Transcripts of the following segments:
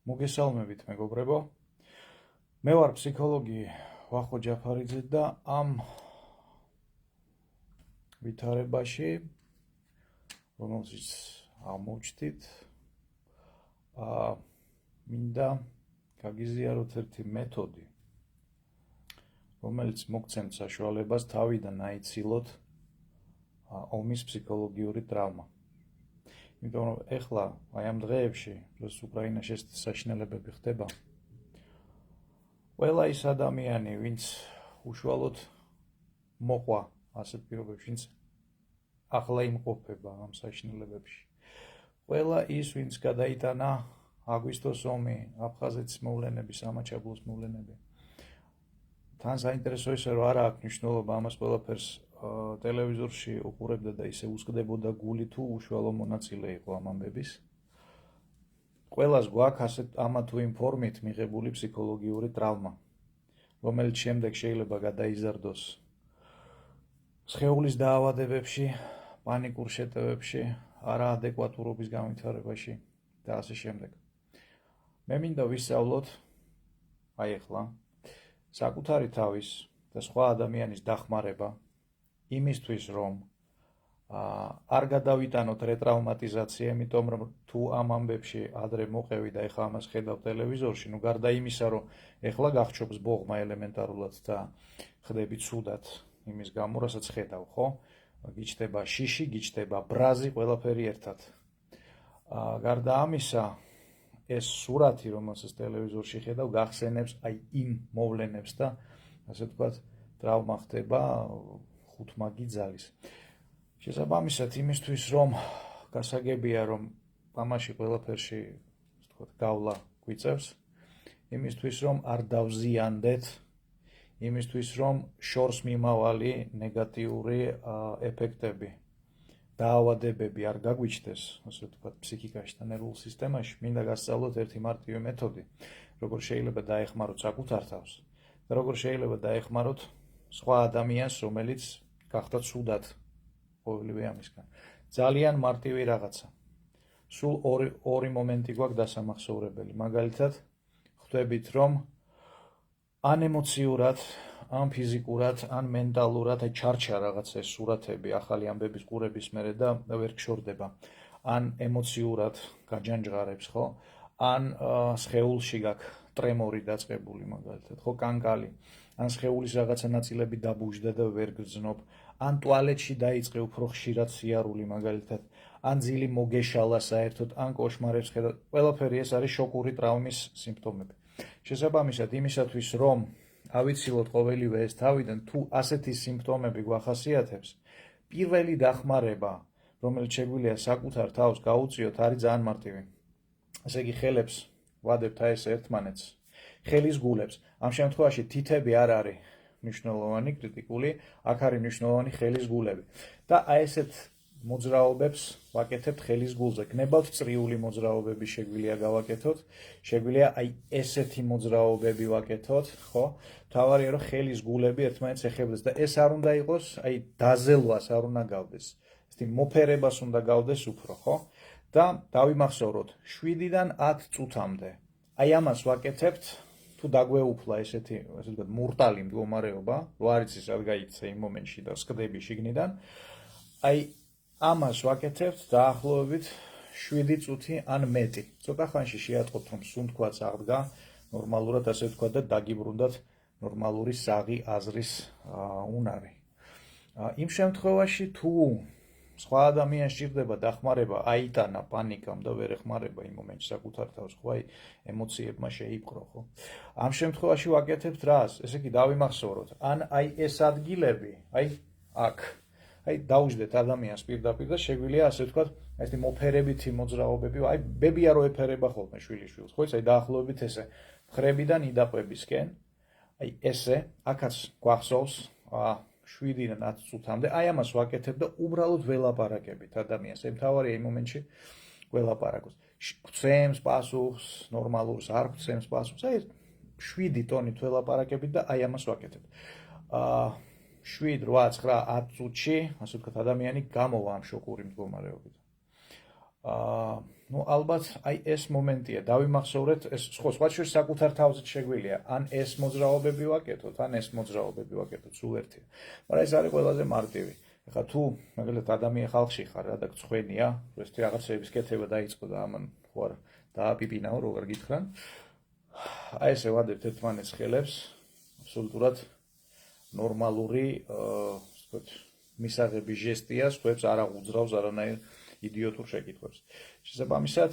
მოგესალმებით, მეგობრებო. მე ვარ ფსიქოლოგი ვახო ჯაფარიძე და ამ ვითარებაში, რომელშიც აღმოჩნდით, მინდა გაგიზიაროთ ერთი მეთოდი, რომელიც მოგცემთ საშუალებას თავიდან აიცილოთ ომის ფსიქოლოგიური ტრავმა. იმიტომ რომ ეხლა აი ამ დღეებში, როდის უკრაინაში ეს საშინელებები ხდება, ყველა ის ადამიანი, ვინც უშუალოდ მოყვა ასეთ პირობებში, ვინც ახლა იმყოფება ამ საშინელებებში, ყველა ის, ვინც გადაიტანა აგვისტოს ომი, აფხაზეთის მოვლენები, სამაჩაბლოს მოვლენები, თან საინტერესო ისე რომ არა აქვს მნიშვნელობა ამას ყველაფერს ტელევიზორში უყურებდა და ისე უსკდებოდა გული თუ უშუალო მონაწილე იყო ამ ამბების. ყველას გვაქვს ასეთ ამა თუ იმ ფორმით მიღებული ფსიქოლოგიური ტრავმა, რომელიც შემდეგ შეიძლება გადაიზარდოს სხეულის დაავადებებში, პანიკურ შეტევებში, არაადეკვატურობის განვითარებაში და ასე შემდეგ. მე მინდა ვისწავლოთ აი ახლა საკუთარი თავის და სხვა ადამიანის დახმარება იმისთვის, რომ არ გადავიტანოთ რეტრაუმატიზაცია, იმიტომ რომ თუ ამ ამბებში ადრე მოყევი და ეხლა ამას ხედავ ტელევიზორში, ნუ გარდა იმისა, რომ ეხლა გახჩობს ბოღმა ელემენტარულად და ხდები ცუდად იმის გამო, რასაც ხედავ, ხო? გიჩდება შიში, გიჩდება ბრაზი, ყველაფერი ერთად. გარდა ამისა, ეს სურათი, რომელსაც ტელევიზორში ხედავ, გახსენებს აი იმ მოვლენებს და ასე ვთქვათ, ტრავმა ხდება ხუთმაგი ძალის. შესაბამისად, იმისთვის, რომ გასაგებია, რომ ამაში ყველაფერში, ასე ვთქვათ, გავლა გვიწევს, იმისთვის, რომ არ დავზიანდეთ, იმისთვის, რომ შორს მიმავალი ნეგატიური ეფექტები, დაავადებები არ გაგვიჩნდეს, ასე ვთქვათ, ფსიქიკაში და ნერვულ სისტემაში, მინდა გასწავლოთ ერთი მარტივი მეთოდი, როგორ შეიძლება დაეხმაროთ საკუთარ თავს და როგორ შეიძლება დაეხმაროთ სხვა ადამიანს, რომელიც გახდა ცუდად ყოველივე ამისგან. ძალიან მარტივი რაღაცა. სულ ორი მომენტი გვაქვს დასამახსოვრებელი. მაგალითად, ხვდებით, რომ ან ემოციურად, ან ფიზიკურად, ან მენტალურად ჩარჩა რაღაცა ეს სურათები ახალი ამბების ყურების მერე და ვერ გშორდება. ან ემოციურად გაჯანჯღარებს, ხო? ან სხეულში გაქვს ტრემორი დაწყებული, მაგალითად, ხო, კანკალი. ან სხეულის რაღაცა ნაწილები დაბუჟდა და ვერ გრძნობ. ან ტუალეტში დაიწყე უფრო ხშირად სიარული, მაგალითად, ან ძილი მოგეშალა საერთოდ, ან კოშმარებს ხედავ. ყველაფერი ეს არის შოკური ტრავმის სიმპტომები. შესაბამისად, იმისათვის, რომ ავიცილოთ ყოველივე ეს თავიდან, თუ ასეთი სიმპტომები გვახასიათებს, პირველი დახმარება, რომელიც შეგვიძლია საკუთარ თავს გაუწიოთ, არის ძალიან მარტივი. ესე იგი, ხელებს ვადებთ აი ეს ერთმანეთს, ხელის გულებს. ამ შემთხვევაში თითები არ არის მნიშვნელოვანი, კრიტიკული, აქ არის მნიშვნელოვანი ხელის გულები. და აი ესეთ მოძრაობებს ვაკეთებთ ხელის გულზე. გნებავთ წრიული მოძრაობები შეგვიძლია გავაკეთოთ, შეგვიძლია აი ესეთი მოძრაობები ვაკეთოთ, ხო? თავარია რომ ხელის გულები ერთმანეთს ეხებდეს და ეს არ უნდა იყოს, აი დაზელვას არ უნდა გავდეს. ესეთი მოფერებას უნდა გავდეს უფრო, ხო? და დავიმახსოვროთ 7-დან 10 წუთამდე. აი ამას ვაკეთებთ, თუ დაგვეუფლა ესეთი, ასე ვთქვათ, მურტალი მდგომარეობა, რო არ იცის რა გაიქცა იმ მომენტში და სკდები შიგნიდან, აი ამას ვაკეთებთ დაახლოებით 7 წუთი ან მეტი. ცოტა ხანში შეატყობთ, რომ სუნთქვაც აღდგა ნორმალურად, ასე ვთქვათ, და დაგიბრუნდათ ნორმალური საღი აზრის უნარი. იმ შემთხვევაში, თუ სხვა ადამიანს სჭირდება დახმარება, აიტანა პანიკამ და ვერ ეხმარება იმ მომენტში საკუთარ თავს, ხო, აი ემოციებმა შეიპყრო, ხო? ამ შემთხვევაში ვაკეთებთ რას? ესე იგი, დავიმახსოვროთ, ან აი ეს ადგილები, აი აქ, აი დაუჯდეთ ადამიანს პირდაპირ და შეგვიძლია, ასე ვთქვათ, ესეთი მოფერებითი მოძრაობები, აი ბებია რო ეფერება ხოლმე შვილიშვილს, ხო, აი დაახლოებით ესე, მხრებიდან იდაყვებისკენ, აი ესე, აქაც გვახსოვს 7-დან 10 წუთამდე, აი ამას ვაკეთებ და უბრალოდ ველაპარაკებით ადამიანს. აი მთავარია იმ მომენტში ველაპარაკოს. გვცემს პასუხს, ნორმალურს არ გვცემს პასუხს, აი 7 ტონით ველაპარაკებით და აი ამას ვაკეთებ. 7, 8, 9, 10 წუთში, ასე ვთქვათ, ადამიანი გამოვა ამ შოკური მდგომარეობიდან. ну ალბათ აი ეს მომენტია, დავიმახსოვრეთ, ეს სხვა შორის საკუთარ თავზე შეგვიძლია, ან ეს მოძრაობები ვაკეთოთ, ან ეს მოძრაობები ვაკეთოთ, სულ ერთია. მაგრამ ეს არის ყველაზე მარტივი. ეხლა თუ მაგალითად ადამიან ხალხში ხარ რა და გწხვენია, ეს რაღაცების კეთება დაიწყო და ამან ხო არა დააპიპინაო, როგორ გითხრან. აი ესე ვადებთ ერთმანეთს ხელებს, აბსოლუტურად ნორმალური, ვთქვათ, მისაღები ჟესტია, სხვებს არ აღუძრავს არანაირ იდიოტურ შეკითხვებს. შესაბამისად,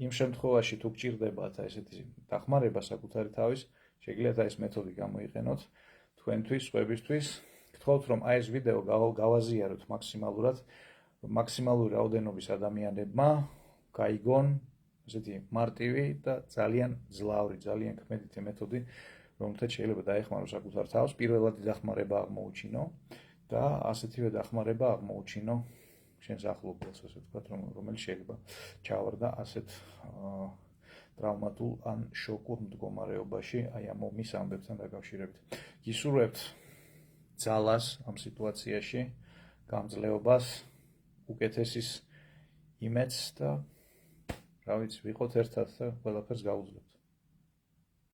იმ შემთხვევაში თუ გჭირდებათ ესეთი დახმარება საკუთარი თავის, შეგიძლიათ ეს მეთოდი გამოიყენოთ თქვენთვის, სხვებისთვის. გთხოვთ, რომ აი ეს ვიდეო გავაზიაროთ მაქსიმალურად, მაქსიმალური რაოდენობის ადამიანებმა გაიგონ ესეთი მარტივი და ძალიან ძლავრი, ძალიან ქმედითი მეთოდი, რომელთაც შეიძლება დაეხმაროს საკუთარ თავს, პირველადი დახმარება აღმოუჩინო და ასეთივე დახმარება აღმოუჩინო შენს ახლობელს, ასე ვთქვათ, რომელიც შეიძლება ჩავარდა ასეთ ტრავმატულ ან შოკურ მდგომარეობაში, აი ამ ომის ამბებთან დაკავშირებით. გისურვებთ ძალას ამ სიტუაციაში, გამძლეობას, უკეთესის იმედს და რა ვიცი, ვიყოთ ერთად და ყველაფერს გავუძლებთ.